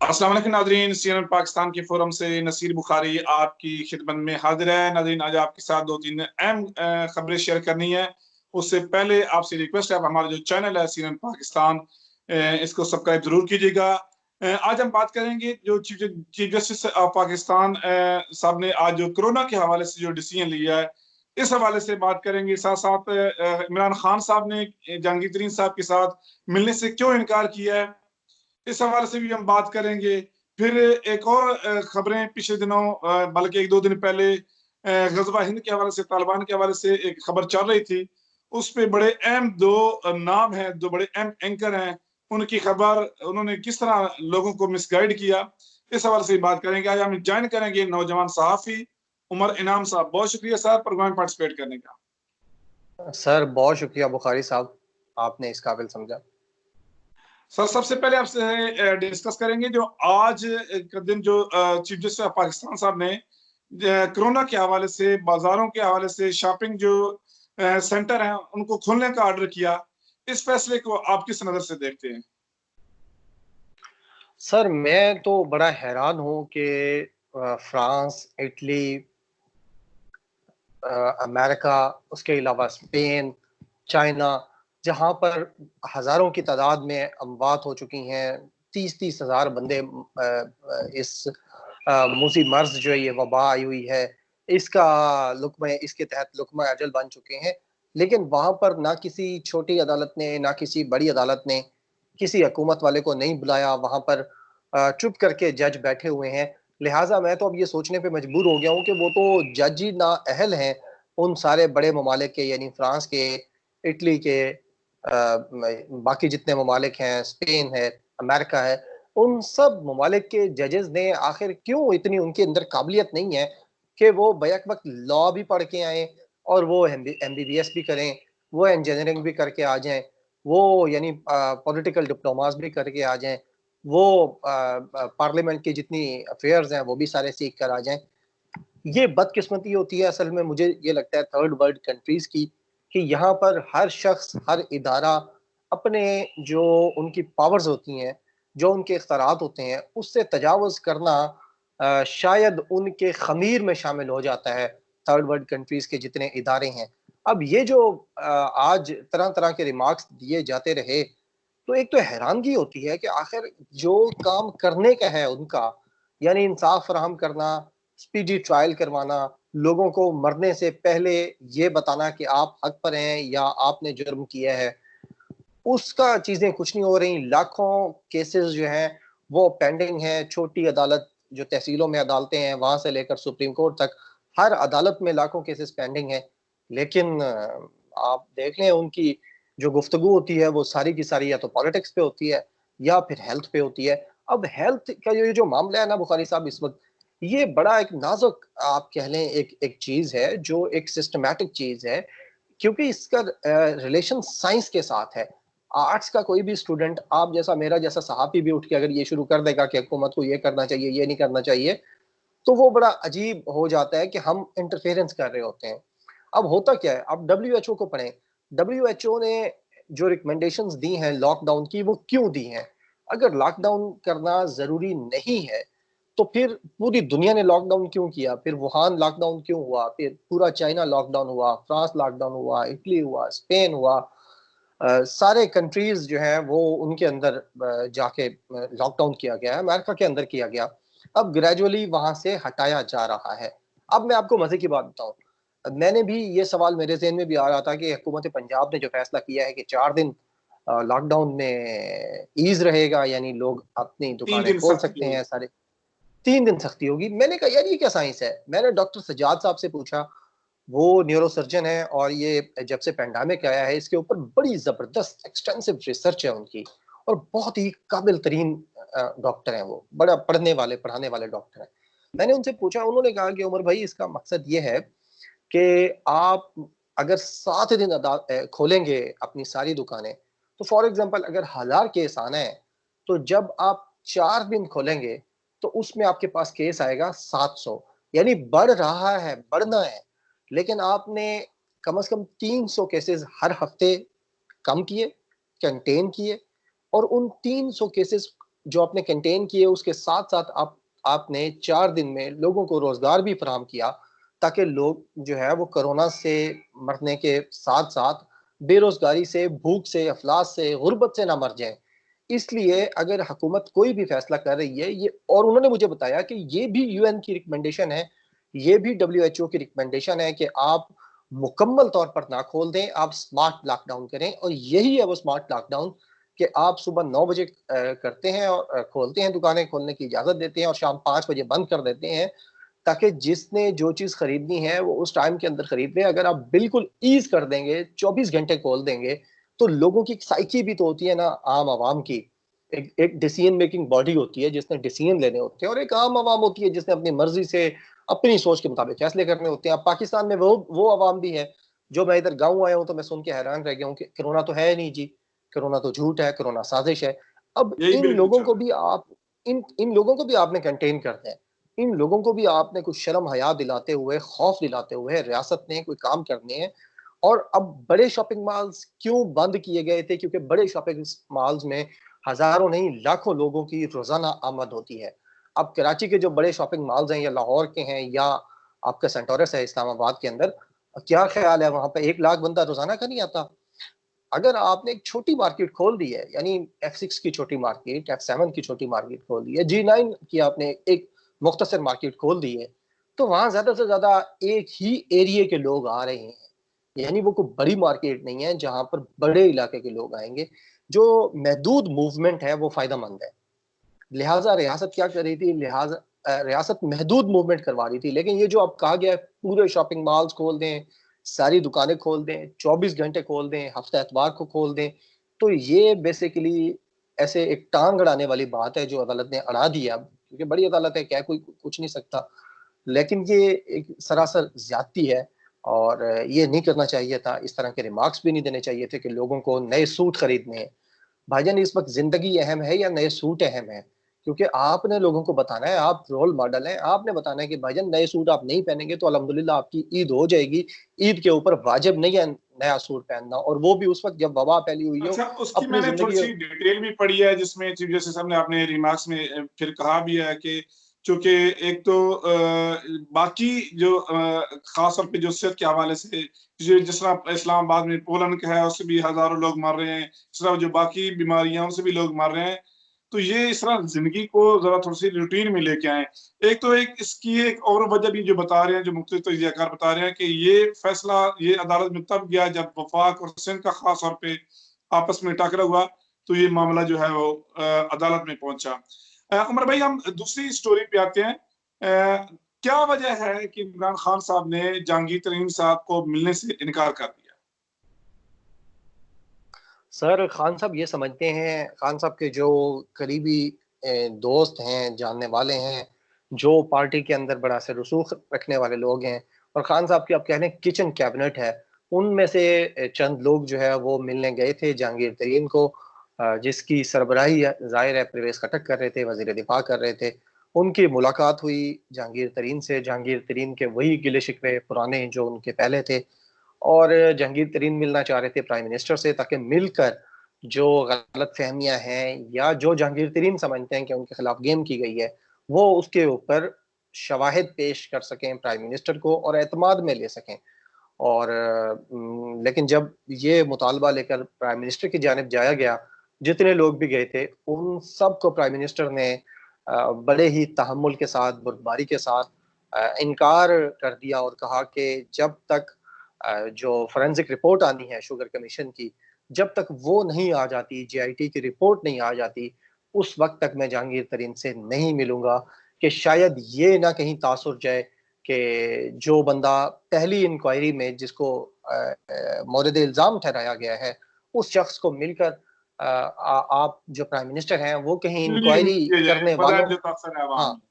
अस्सलाम वालेकुम Nadreen, CNN Pakistan के फोरम से नसीर बुखारी आपकी खिदमत में हाजिर है। नादरीन, आज आपके साथ दो तीन अहम खबरें शेयर करनी है। उससे पहले आपसे रिक्वेस्ट है, आप हमारा जो चैनल है CNN पाकिस्तान, इसको सब्सक्राइब जरूर कीजिएगा। आज हम बात करेंगे जो चीफ जस्टिस ऑफ पाकिस्तान साहब ने आज जो कोरोना के हवाले से जो डिसीजन लिया है, इस हवाले से बात करेंगे। साथ साथ इमरान खान साहब ने जहांगीर तरीन साहब के साथ मिलने से क्यों इनकार किया है, इस हवाले से भी हम बात करेंगे। फिर एक और खबरें पिछले दिनों, बल्कि एक दो दिन पहले गजवा हिंद के हवाले से, तालिबान के हवाले से एक खबर चल रही थी। उस पे बड़े अहम दो नाम हैं, दो बड़े अहम एंकर हैं, उनकी खबर, उन्होंने किस तरह लोगों को मिसगाइड किया, इस हवाले से बात करेंगे। आज हम ज्वाइन करेंगे नौजवान सहाफी उमर इनाम साहब। बहुत शुक्रिया सर प्रोग्राम पार्टिसिपेट करने का। सर बहुत शुक्रिया बुखारी साहब, आपने इस काबिल समझा। सर सबसे पहले आपसे डिस्कस करेंगे जो आज का दिन, जो चीफ जस्टिस ऑफ पाकिस्तान साहब ने कोरोना के हवाले से, बाजारों के हवाले से, शॉपिंग जो सेंटर हैं उनको खोलने का ऑर्डर किया, इस फैसले को आप किस नजर से देखते हैं? सर मैं तो बड़ा हैरान हूं कि फ्रांस, इटली, अमेरिका, उसके अलावा स्पेन, चाइना, जहां पर हजारों की तादाद में अमवात हो चुकी हैं, 30-30 हजार बंदे इस मूसी मर्ज जो ये वबा आई हुई है, इसका लुक्मा, इसके तहत लुक्मा अजल बन चुके हैं। लेकिन वहां पर ना किसी छोटी अदालत ने, ना किसी बड़ी अदालत ने किसी हुकूमत वाले को नहीं बुलाया। वहां पर चुप करके जज बैठे हुए हैं। लिहाजा मैं तो अब ये सोचने पे मजबूर हो गया हूँ कि वो तो जज ही ना अहल हैं उन सारे बड़े ममालिक के, यानी फ्रांस के, इटली के, बाकी जितने ममालिक हैं, स्पेन है, अमेरिका है, उन सब ममालिक के जजेस ने आखिर क्यों इतनी उनके अंदर काबिलियत नहीं है कि वो बैक वक्त लॉ भी पढ़ के आए और वो MBBS भी करें, वो इंजीनियरिंग भी करके आ जाएं, वो यानी पॉलिटिकल डिप्लोमास भी करके आ जाएं, वो पार्लियामेंट की जितनी अफेयर्स हैं वो भी सारे सीख कर आ जाएं। ये बदकिस्मती होती है असल में, मुझे ये लगता है थर्ड वर्ल्ड कंट्रीज की, कि यहाँ पर हर शख्स, हर इदारा अपने जो उनकी पावर्स होती हैं, जो उनके इख्तियारात होते हैं, उससे तजावुज़ करना शायद उनके खमीर में शामिल हो जाता है। थर्ड वर्ल्ड कंट्रीज के जितने इदारे हैं, अब ये जो आज तरह तरह के रिमार्क्स दिए जाते रहे, तो एक तो हैरानगी होती है कि आखिर जो काम करने का है उनका, यानी इंसाफ फराहम करना, स्पीडी ट्रायल करवाना, लोगों को मरने से पहले ये बताना कि आप हक पर हैं या आपने जुर्म किया है, उसका चीजें कुछ नहीं हो रही। लाखों केसेस जो हैं वो पेंडिंग हैं। छोटी अदालत, जो तहसीलों में अदालतें हैं, वहां से लेकर सुप्रीम कोर्ट तक, हर अदालत में लाखों केसेस पेंडिंग हैं। लेकिन आप देख लें, उनकी जो गुफ्तगू होती है वो सारी की सारी या तो पॉलिटिक्स पे होती है या फिर हेल्थ पे होती है। अब हेल्थ का ये जो मामला है ना बुखारी साहब, इस वक्त ये बड़ा एक नाजुक, आप कह लें, एक एक चीज है, जो एक सिस्टमैटिक चीज है, क्योंकि इसका रिलेशन साइंस के साथ है। आर्ट्स का कोई भी स्टूडेंट, आप जैसा, मेरा जैसा सहाफी भी उठ के अगर ये शुरू कर देगा कि हुकूमत को ये करना चाहिए, ये नहीं करना चाहिए, तो वो बड़ा अजीब हो जाता है कि हम इंटरफेरेंस कर रहे होते हैं। अब होता क्या है, अब WHO को पढ़ें। WHO ने जो रिकमेंडेशंस दी हैं लॉकडाउन की, वो क्यों दी हैं? अगर लॉकडाउन करना जरूरी नहीं है तो फिर पूरी दुनिया ने लॉकडाउन क्यों किया? फिर वुहान लॉकडाउन क्यों हुआ? फिर पूरा चाइना लॉकडाउन हुआ, फ्रांस लॉकडाउन हुआ, इटली हुआ, स्पेन हुआ। सारे कंट्रीज जो हैं वो उनके अंदर जाके लॉकडाउन किया गया है। अमेरिका के अंदर किया गया, अब ग्रेजुअली वहां से हटाया जा रहा है। अब मैं आपको मजे की बात बताऊं, मैंने भी ये सवाल मेरे ज़हन में भी आ रहा था कि हुकूमत पंजाब ने जो फैसला किया है कि 4 दिन लॉकडाउन में ईज रहेगा, यानी लोग अपनी तीन दुकानें दिन खोल सख्ती सकते होगी। हैं सारे, 3 दिन सख्ती होगी। मैंने कहा यार ये क्या साइंस है? मैंने डॉक्टर सज्जाद साहब से पूछा, वो न्यूरोसर्जन है और ये जब से पेंडेमिक आया है इसके ऊपर बड़ी जबरदस्त एक्सटेंसिव रिसर्च है उनकी, और बहुत ही काबिल तरीन डॉक्टर हैं, वो बड़ा पढ़ने वाले, पढ़ाने वाले डॉक्टर हैं। मैंने उनसे पूछा, उन्होंने कहा कि उमर भाई, इसका मकसद ये है कि आप अगर 7 दिन खोलेंगे अपनी सारी दुकानें, तो फॉर एग्जांपल अगर 1000 केस आना है, तो जब आप 4 दिन खोलेंगे तो उसमें आपके पास केस आएगा 700। यानी बढ़ रहा है, बढ़ना है, लेकिन आपने कम से कम 300 केसेस हर हफ्ते कम किए, कंटेन किए, और उन 300 केसेस जो आपने कंटेन किए उसके साथ साथ आपने 4 दिन में लोगों को रोजगार भी फराहम किया, ताकि लोग जो है वो कोरोना से मरने के साथ साथ बेरोजगारी से, भूख से, अफलास से, गुर्बत से ना मर जाएं। इसलिए अगर हुकूमत कोई भी फैसला कर रही है, ये और उन्होंने मुझे बताया कि ये भी यूएन की रिकमेंडेशन है, ये भी डब्ल्यूएचओ की रिकमेंडेशन है कि आप मुकम्मल तौर पर ना खोल दें, आप स्मार्ट लॉकडाउन करें। और यही है वो स्मार्ट लॉकडाउन कि आप सुबह 9 बजे करते हैं और खोलते हैं, दुकानें खोलने की इजाजत देते हैं और शाम 5 बजे बंद कर देते हैं, ताकि जिसने जो चीज खरीदनी है वो उस टाइम के अंदर खरीद ले। अगर आप बिल्कुल ईज कर देंगे, 24 घंटे खोल देंगे, तो लोगों की साइकी भी तो होती है ना, आम आवाम की। एक डिसीजन मेकिंग बॉडी होती है जिसने डिसीजन लेने होते हैं, और एक आम आवाम होती है जिसने अपनी मर्जी से अपनी सोच के मुताबिक फैसले करने होते हैं। अब पाकिस्तान में वो आवाम भी है जो, मैं इधर गाँव आया हूँ तो मैं सुन के हैरान रह गया हूँ कि कोरोना तो है नहीं जी, कोरोना तो झूठ है, कोरोना साजिश है। अब यही इन मैं लोगों पूछा को था। भी आप इन लोगों को भी आपने कंटेन करना है। इन लोगों को भी आपने कुछ शर्म हया दिलाते हुए, खौफ दिलाते हुए रियासत ने कोई काम करने हैं। और अब बड़े शॉपिंग मॉल्स क्यों बंद किए गए थे? क्योंकि बड़े शॉपिंग मॉल्स में हजारों नहीं लाखों लोगों की रोजाना आमद होती है। अब कराची के जो बड़े शॉपिंग मॉल्स हैं, या लाहौर के हैं, या आपका सेंटोरस है इस्लामाबाद के अंदर, क्या ख्याल है, वहां पे 1 लाख बंदा रोजाना का नहीं आता? अगर आपने एक छोटी मार्केट खोल दी है, यानी F6 की छोटी मार्केट, F7 की छोटी मार्केट खोल दी है, G9 की आपने एक मुख्तसर मार्केट खोल दी है, तो वहां ज्यादा से ज्यादा एक ही एरिया के लोग आ रहे हैं। यानी वो कोई बड़ी मार्केट नहीं है जहां पर बड़े इलाके के लोग आएंगे। जो महदूद मूवमेंट है वो फायदा मंद है। लिहाजा रियासत क्या कर रही थी, रियासत महदूद मूवमेंट करवा रही थी। लेकिन ये जो अब कहा गया है पूरे शॉपिंग मॉल्स खोल दें, सारी दुकानें खोल दें, 24 घंटे खोल दें, हफ्ते एतवार को खोल दें, तो ये बेसिकली ऐसे एक टांग अड़ाने वाली बात है जो अदालत ने अड़ा दी है। अब क्योंकि बड़ी अदालत है, क्या कोई कुछ नहीं सकता। लेकिन ये एक सरासर ज्यादती है, और ये नहीं करना चाहिए था। इस तरह के रिमार्क्स भी नहीं देने चाहिए थे कि लोगों को नए सूट खरीदने हैं। भाईजान, इस वक्त जिंदगी अहम है या नए सूट अहम है? क्योंकि आपने लोगों को बताना है, आप रोल मॉडल हैं, आपने बताना है कि भाईजान नए सूट आप नहीं पहनेंगे तो अल्हम्दुलिल्लाह आपकी ईद हो जाएगी। ईद के ऊपर वाजिब नहीं है नया सूट पहनना, और वो भी उस वक्त जब वबा फैली हुई हो। अच्छा, उसकी अपनी मैंने थोड़ी जिंदगी। सी डिटेल भी पढ़ी है, जिसमें चीफ जस्टिस साहब ने अपने रिमार्क्स में फिर कहा भी है कि चूंकि एक तो बाकी जो खास तौर पे जो सेहत के हवाले से, जो जिस तरह इस्लामाबाद में पोलन का है उससे भी हजारों लोग मर रहे हैं, इस तरह जो बाकी बीमारियां उनसे भी लोग मर रहे हैं। तो ये इस तरह जिंदगी को जरा थोड़ी सी रूटीन में लेके आए। एक तो एक इसकी एक और वजह भी जो बता रहे हैं, जो मुख्तलिफ तजज़ियाकार बता रहे हैं कि ये फैसला ये अदालत में तब गया जब वफाक और सिंध का खास तौर पे आपस में टकरा हुआ, तो ये मामला जो है वो अदालत में पहुंचा। उमर भाई, हम दूसरी स्टोरी पे आते हैं। क्या वजह है कि इमरान खान साहब ने जहांगीर तरीन साहब को मिलने से इनकार कर दिया? सर, खान साहब ये समझते हैं, खान साहब के जो करीबी दोस्त हैं, जानने वाले हैं, जो पार्टी के अंदर बड़ा से रसूख रखने वाले लोग हैं, और खान साहब की आप कह लें किचन कैबिनेट है, उनमें से चंद लोग जो है वो मिलने गए थे जहांगीर तरीन को, जिसकी सरबराही जाहिर है परवेज खटक कर रहे थे, वजीर दिफा कर रहे थे। उनकी मुलाकात हुई जहांगीर तरीन से। जहांगीर तरीन के वही गिले शिकवे पुराने जो उनके पहले थे, और जहांगीर तरीन मिलना चाह रहे थे प्राइम मिनिस्टर से, ताकि मिलकर जो गलत फहमियां हैं या जो जहांगीर तरीन समझते हैं कि उनके खिलाफ गेम की गई है, वो उसके ऊपर शवाहिद पेश कर सकें प्राइम मिनिस्टर को और एतमाद में ले सकें। और लेकिन जब ये मुतालबा लेकर प्राइम मिनिस्टर की जानिब जाया गया, जितने लोग भी गए थे उन सब को प्राइम मिनिस्टर ने बड़े ही तहम्मुल के साथ, बुर्दबारी के साथ इनकार कर दिया, और कहा कि जब तक जो फोरेंसिक रिपोर्ट आनी है शुगर कमीशन की, जब तक वो नहीं आ जाती, जीआईटी की रिपोर्ट नहीं आ जाती, उस वक्त तक मैं जहांगीर तरीन से नहीं मिलूंगा। कि शायद ये ना कहीं तासुर जाए कि जो बंदा पहली इंक्वायरी में जिसको मोरद इल्जाम ठहराया गया है, उस शख्स को मिलकर आप जो प्राइम मिनिस्टर हैं वो कहीं लीड इंक्वायरी किया जाए करने बजाय वालों, जो तासर है हाँ आवाम में।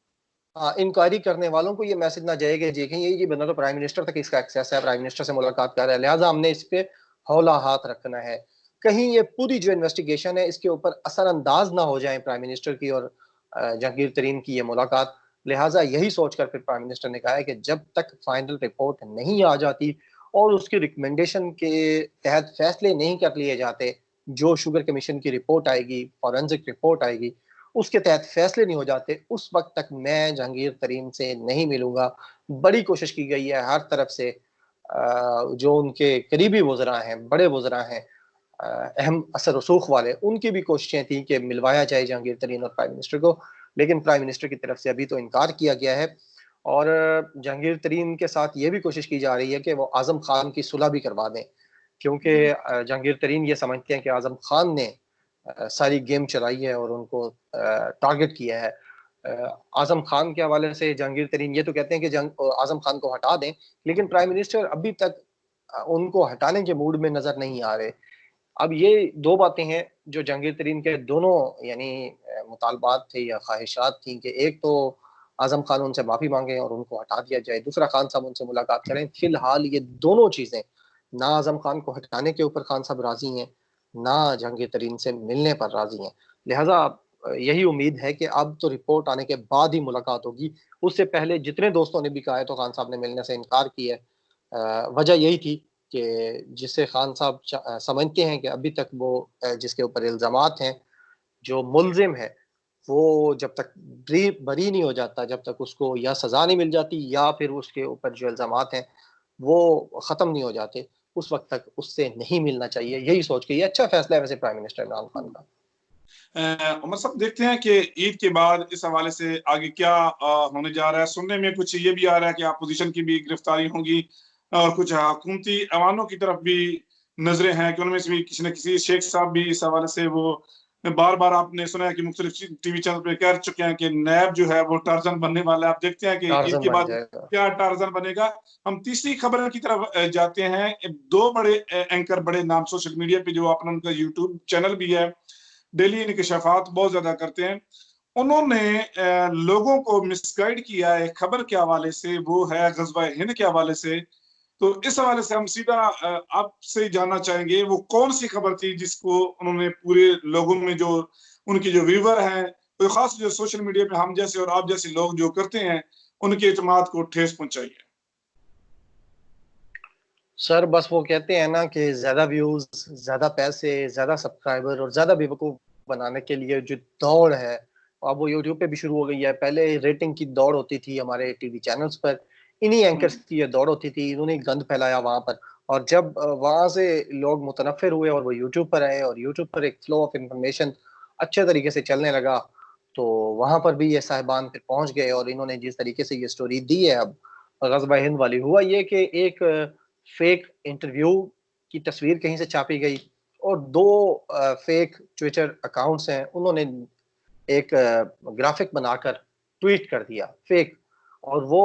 हाँ, इंक्वायरी करने वालों को ये मैसेज ना जाएगा, देखें ये बंदा तो प्राइम मिनिस्टर तक इसका एक्सेस है, प्राइम मिनिस्टर से मुलाकात कर रहा है, लिहाजा हमने इस पे हौला हाथ रखना है। कहीं ये पूरी जो इन्वेस्टिगेशन है इसके ऊपर असरअंदाज ना हो जाए प्राइम मिनिस्टर की और जहांगीर तरीन की ये मुलाकात। लिहाजा यही सोचकर फिर प्राइम मिनिस्टर ने कहा है कि जब तक फाइनल रिपोर्ट नहीं आ जाती और उसकी रिकमेंडेशन के तहत फैसले नहीं कर लिए जाते, जो शुगर कमीशन की रिपोर्ट आएगी, फॉरेंसिक रिपोर्ट आएगी, उसके तहत फैसले नहीं हो जाते, उस वक्त तक मैं जहांगीर तरीन से नहीं मिलूंगा। बड़ी कोशिश की गई है हर तरफ से, जो उनके करीबी वज़रा हैं, बड़े वज़रा हैं, अहम असर रसूख वाले, उनकी भी कोशिशें थी कि मिलवाया जाए जहांगीर तरीन और प्राइम मिनिस्टर को, लेकिन प्राइम मिनिस्टर की तरफ से अभी तो इनकार किया गया है। और जहांगीर तरीन के साथ ये भी कोशिश की जा रही है कि वो आजम खान की सुलह भी करवा दें, क्योंकि जहांगीर तरीन ये समझते हैं कि आजम खान ने सारी गेम चलाई है और उनको टारगेट किया है। आजम खान के हवाले से जहांगीर तरीन ये तो कहते हैं कि आजम खान को हटा दें, लेकिन प्राइम मिनिस्टर अभी तक उनको हटाने के मूड में नजर नहीं आ रहे। अब ये दो बातें हैं जो जहांगीर तरीन के दोनों यानी मुतालबात थे या ख्वाहिशात थी, कि एक तो आजम खान उनसे माफी मांगे और उनको हटा दिया जाए, दूसरा खान साहब उनसे मुलाकात करें। फिलहाल ये दोनों चीजें, ना आजम खान को हटाने के ऊपर खान साहब राजी हैं, ना जहांगीर तरीन से मिलने पर राजी हैं। लिहाजा यही उम्मीद है कि अब तो रिपोर्ट आने के बाद ही मुलाकात होगी। उससे पहले जितने दोस्तों ने भी कहा है तो खान साहब ने मिलने से इनकार किया है। वजह यही थी कि जिसे खान साहब समझते हैं कि अभी तक वो जिसके ऊपर इल्जामात हैं, जो मुलजिम है, वो जब तक बरी नहीं हो जाता, जब तक उसको या सजा नहीं मिल जाती या फिर उसके ऊपर जो इल्जामात हैं वो खत्म नहीं हो जाते, उस वक्त तक उससे नहीं मिलना चाहिए। यही सोच के ये अच्छा फैसला है वैसे प्राइम मिनिस्टर इमरान खान का। उमर साहब, देखते हैं कि ईद के बाद इस हवाले से आगे क्या होने जा रहा है। सुनने में कुछ ये भी आ रहा है कि अपोजिशन की भी गिरफ्तारी होगी और कुछ हुकूमती ऐवानों की तरफ भी नजरें हैं कि उनमें से भी किसी न किसी शेख साहब भी इस हवाले से वो बार बार आपने सुना है कि मुख्तलिफ टीवी चैनल पे कह चुके हैं कि नैब जो है वो टार्जन बनने वाला है। आप देखते हैं कि ईद टार्जन के बन बाद जाएगा। क्या टार्जन बनेगा। हम तीसरी खबर की तरफ जाते हैं। दो बड़े एंकर, बड़े नाम सोशल मीडिया पे जो अपना उनका यूट्यूब चैनल भी है, डेली इंकशाफात बहुत ज्यादा करते हैं, उन्होंने लोगों को मिसगाइड किया है खबर के हवाले से, वो है गजवा हिंद के हवाले से। तो इस हवाले से हम सीधा आपसे जानना चाहेंगे वो कौन सी खबर थी जिसको उन्होंने पूरे लोगों में, जो उनके जो व्यूवर हैं, तो खास जो सोशल मीडिया पे हम जैसे और आप जैसे लोग जो करते हैं, उनके एतमाद को ठेस पहुंचाई है। सर बस वो कहते हैं ना कि ज्यादा व्यूज, ज्यादा पैसे, ज्यादा सब्सक्राइबर और ज्यादा बेवकूफ बनाने के लिए जो दौड़ है, अब वो यूट्यूब पे भी शुरू हो गई है। पहले रेटिंग की दौड़ होती थी हमारे टीवी चैनल्स पर, इन्हीं एंकर्स की ये दौड़ होती थी, इन्होंने गंद फैलाया वहां पर। और जब वहां से लोग मुतनफिर हुए और वो यूट्यूब पर आए और यूट्यूब पर एक फ्लो ऑफ इंफॉर्मेशन अच्छे तरीके से चलने लगा, तो वहां पर भी ये साहिबान फिर पहुंच गए और इन्होंने जिस तरीके से ये स्टोरी दी है अब गज़वा हिंद वाली, हुआ ये कि एक फेक इंटरव्यू की तस्वीर कहीं से छापी गई और दो फेक ट्विटर अकाउंट्स हैं, उन्होंने एक ग्राफिक बनाकर ट्वीट कर दिया फेक। और वो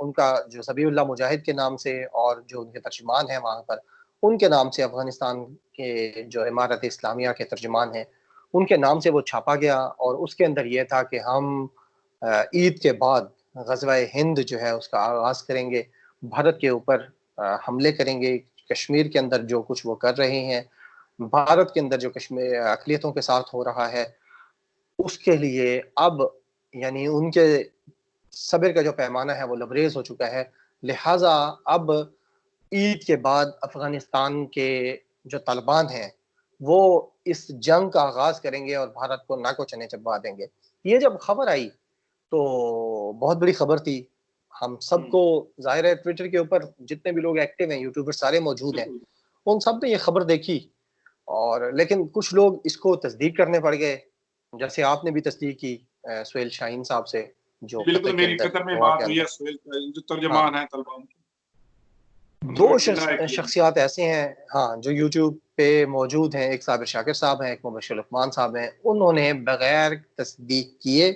उनका जो ज़बीउल्लाह मुजाहिद के नाम से और जो उनके तर्जुमान हैं वहाँ पर, उनके नाम से, अफगानिस्तान के जो इमारत इस्लामिया के तर्जुमान हैं, उनके नाम से वो छापा गया। और उसके अंदर ये था कि हम ईद के बाद गज़वा हिंद जो है उसका आगाज़ करेंगे, भारत के ऊपर हमले करेंगे, कश्मीर के अंदर जो कुछ वो कर रहे हैं, भारत के अंदर जो कश्मीर अक़लियतों के साथ हो रहा है, उसके लिए अब यानी उनके सब्र का जो पैमाना है वो लबरेज हो चुका है। लिहाजा अब ईद के बाद अफगानिस्तान के जो तालिबान हैं वो इस जंग का आगाज करेंगे और भारत को नाको चने चबा देंगे। ये जब खबर आई तो बहुत बड़ी खबर थी। हम सबको जाहिर है ट्विटर के ऊपर जितने भी लोग एक्टिव हैं, यूट्यूबर सारे मौजूद हैं, उन सब ने ये खबर देखी। और लेकिन कुछ लोग इसको तस्दीक करने पड़ गए, जैसे आपने भी तस्दीक की सुहेल शाहीन साहब से, जो कतर बिल्कुल, के मेरी अंदर, कतर में दोहा बात के हुई है अंदर। सुहेल का, जो हाँ, तर्जमान है तलबान के, दो उन्होंने डिनाई किया। शख्सियात ऐसे हैं, हाँ, जो यूट्यूब पे मौजूद हैं। एक साबिर शाकिर साहब हैं, एक मुबश्शिर लुकमान साहब हैं। उन्होंने बगैर तस्दीक किए,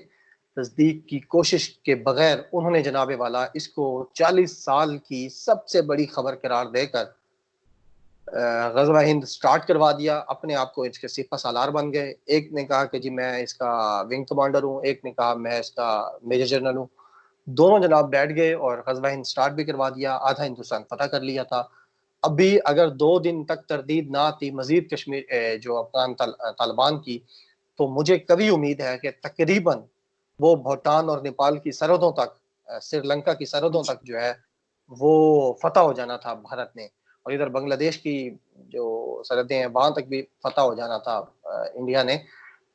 तस्दीक की कोशिश के बगैर, उन्होंने जनाबे वाला इसको 40 साल की सबसे बड़ी खबर करार देकर गज़वा हिंद स्टार्ट करवा दिया। अपने आप को इसके सिपह सालार बन गए। एक ने कहा कि जी मैं इसका विंग कमांडर हूँ, एक ने कहा मैं इसका मेजर जनरल हूँ। दोनों जनाब बैठ गए और गज़वा हिंद स्टार्ट भी करवा दिया। आधा हिंदुस्तान फतह कर लिया था। अभी अगर 2 दिन तक तरदीद ना आती मजीद कश्मीर जो अफगान तालिबान की, तो मुझे कभी उम्मीद है कि तकरीबन वो भूटान और नेपाल की सरहदों तक, श्रीलंका की सरहदों तक जो है वो फतह हो जाना था भारत ने। और इधर बांग्लादेश की जो सरहदें हैं वहां तक भी फतह हो जाना था इंडिया ने।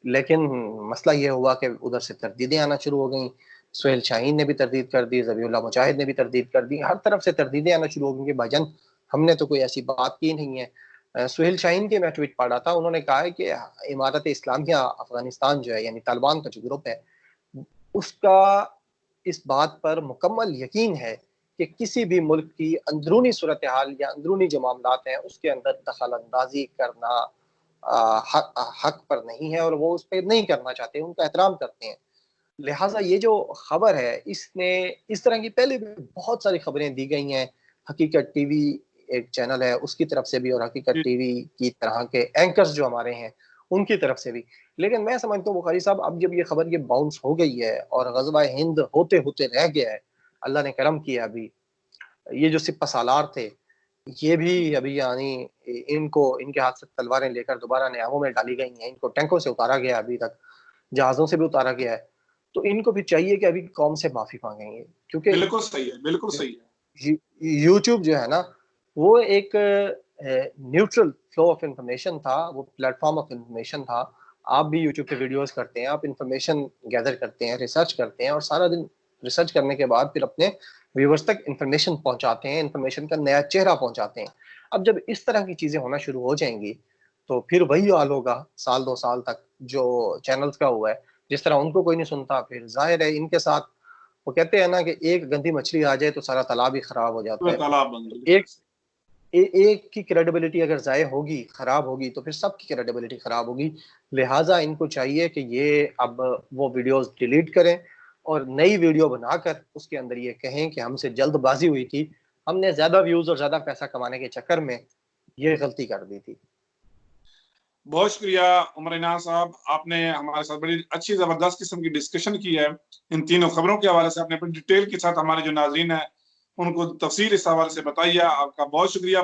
लेकिन मसला ये हुआ कि उधर से तरदीदें आना शुरू हो गई। सुहेल शाहीन ने भी तरदीद कर दी, ज़बीउल्लाह मुजाहिद ने भी तरदीद कर दी, हर तरफ से तरदीदें आना शुरू हो गई कि भाईजान हमने तो कोई ऐसी बात की नहीं है। सुहेल शाहीन के मैं ट्वीट पढ़ रहा था, उन्होंने कहा है कि इमारत इस्लामिया अफगानिस्तान जो है, यानी तालिबान का जो ग्रुप है, उसका इस बात पर मुकम्मल यकीन है कि किसी भी मुल्क की अंदरूनी सूरत हाल या अंदरूनी जो मामलात हैं उसके अंदर दखल अंदाजी करना हक पर नहीं है, और वो उस पर नहीं करना चाहते, उनका एहतराम करते हैं। लिहाजा ये जो खबर है, इसने इस तरह की पहले भी बहुत सारी खबरें दी गई हैं। हकीकत टीवी एक चैनल है, उसकी तरफ से भी, और हकीकत टीवी की तरह के एंकर्स जो हमारे हैं उनकी तरफ से भी। लेकिन मैं समझता हूँ बुखारी साहब, अब जब ये खबर ये बाउंस हो गई है और ग़ज़वा हिंद होते होते रह गया है, अल्लाह ने करम किया, अभी ये जो सिपह सालार थे ये भी अभी यानी इनको इनके हाथ से तलवारें लेकर दोबारा न्यामों में डाली गई हैं, इनको टैंकों से उतारा गया, अभी तक जहाज़ों से भी उतारा गया है। तो इनको भी चाहिए कि अभी कौम से माफ़ी माँगेंगे, क्योंकि बिल्कुल सही है, बिल्कुल सही है। यूट्यूब जो है ना, वो एक न्यूट्रल फ्लो ऑफ इंफॉर्मेशन था, वो प्लेटफॉर्म ऑफ इंफॉर्मेशन था। आप भी यूट्यूब पे वीडियोस करते हैं, आप इंफॉर्मेशन गैदर करते हैं, रिसर्च करते हैं, और सारा दिन रिसर्च करने के बाद फिर अपने व्यूवर्स तक इंफॉर्मेशन पहुंचाते हैं, इंफॉर्मेशन का नया चेहरा पहुंचाते हैं। अब जब इस तरह की चीज़ें होना शुरू हो जाएंगी, तो फिर वही हाल होगा साल 2 साल तक जो चैनल्स का हुआ है। जिस तरह उनको कोई नहीं सुनता, फिर ज़ाहिर है इनके साथ, वो कहते हैं ना कि एक गंदी मछली आ जाए तो सारा तालाब ही खराब हो जाता पूरा है। तालाब बन एक गया। एक की क्रेडिबिलिटी अगर ज़ाय होगी, खराब होगी, तो फिर सबकी क्रेडिबिलिटी खराब होगी। लिहाजा इनको चाहिए कि ये अब वो वीडियोस डिलीट करें और नई वीडियो बनाकर उसके अंदर ये कहें कि हमसे जल्दबाजी हुई थी, हमने ज़्यादा व्यूज़ और ज़्यादा पैसा कमाने के चक्कर में ये गलती कर दी थी। बहुत शुक्रिया उमर इनाम साहब, आपने हमारे साथ बड़ी अच्छी ज़बरदस्त किस्म की डिस्कशन की है। इन तीनों खबरों के हवाले से आपने अपनी डिटेल के साथ हमारे जो नाज़रीन हैं, उनको तफ़सील इस हवाले से बताई है। आपका बहुत शुक्रिया।